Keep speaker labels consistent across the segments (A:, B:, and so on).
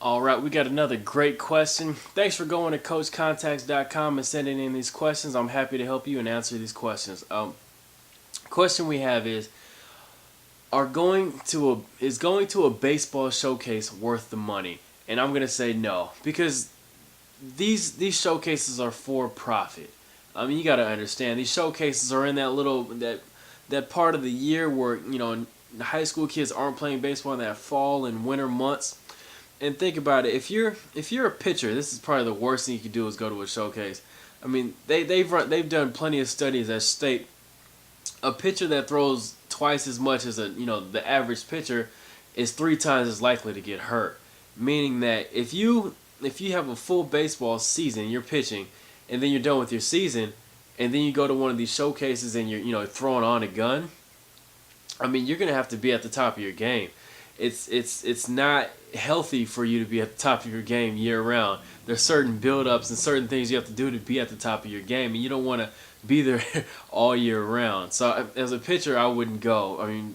A: All right, we got another great question. Thanks for going to CoachContacts.com and sending in these questions. I'm happy to help you and answer these questions. Question we have is going to a baseball showcase worth the money? And I'm gonna say no, because these showcases are for profit. I mean, you got to understand these showcases are in that part of the year where high school kids aren't playing baseball in that fall and winter months. And think about it. If you're a pitcher, this is probably the worst thing you could do is go to a showcase. I mean, they've done plenty of studies that state a pitcher that throws twice as much as the average pitcher is three times as likely to get hurt. Meaning that if you have a full baseball season, you're pitching, and then you're done with your season, and then you go to one of these showcases and you're throwing on a gun. I mean, you're gonna have to be at the top of your game. It's not healthy for you to be at the top of your game year round. There's certain build-ups and certain things you have to do to be at the top of your game, and you don't want to be there all year round. So as a pitcher, I wouldn't go. I mean,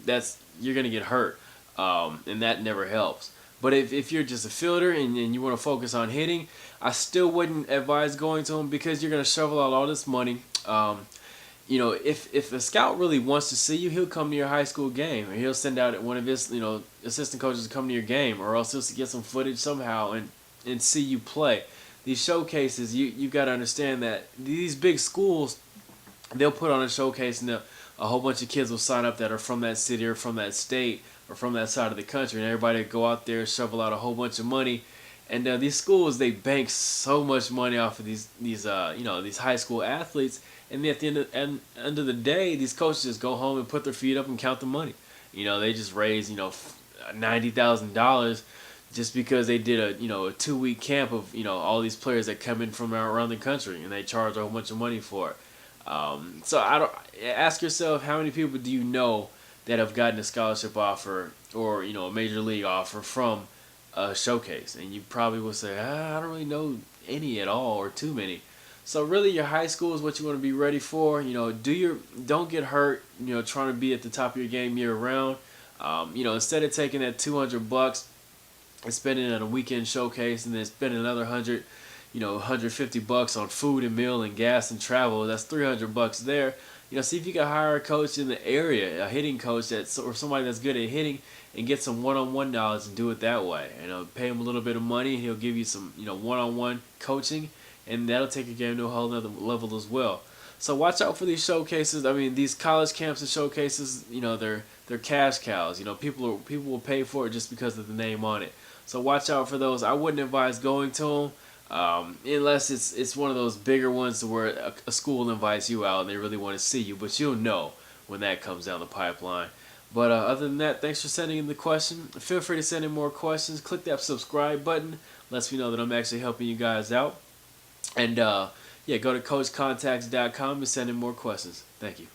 A: you're gonna get hurt, and that never helps. But if you're just a fielder and you want to focus on hitting, I still wouldn't advise going to them because you're gonna shovel out all this money. If a scout really wants to see you, he'll come to your high school game, or he'll send out one of his assistant coaches to come to your game, or else he'll get some footage somehow and see you play. These showcases, you got to understand that these big schools, they'll put on a showcase and a whole bunch of kids will sign up that are from that city or from that state or from that side of the country, and everybody will go out there, shovel out a whole bunch of money. And these schools, they bank so much money off of these high school athletes, and then at the end of the day, these coaches just go home and put their feet up and count the money. They just raise $90,000 just because they did a 2-week camp of all these players that come in from around the country, and they charge a whole bunch of money for it. So I don't ask yourself, how many people do you know that have gotten a scholarship offer or a major league offer from a showcase? And you probably will say, I don't really know any at all, or too many. So really, your high school is what you want to be ready for. Don't get hurt. Trying to be at the top of your game year round. Instead of taking that $200 and spending it at a weekend showcase, and then spending another $150 on food and meal and gas and travel, that's $300 there. See if you can hire a coach in the area, a hitting coach or somebody that's good at hitting, and get some one-on-one knowledge and do it that way. Pay him a little bit of money, and he'll give you some one-on-one coaching, and that'll take your game to a whole other level as well. So watch out for these showcases. I mean, these college camps and showcases, they're cash cows. People will pay for it just because of the name on it. So watch out for those. I wouldn't advise going to them unless it's one of those bigger ones where a school invites you out and they really want to see you. But you'll know when that comes down the pipeline. But other than that, thanks for sending in the question. Feel free to send in more questions. Click that subscribe button. Lets me know that I'm actually helping you guys out. And go to CoachContacts.com and send in more questions. Thank you.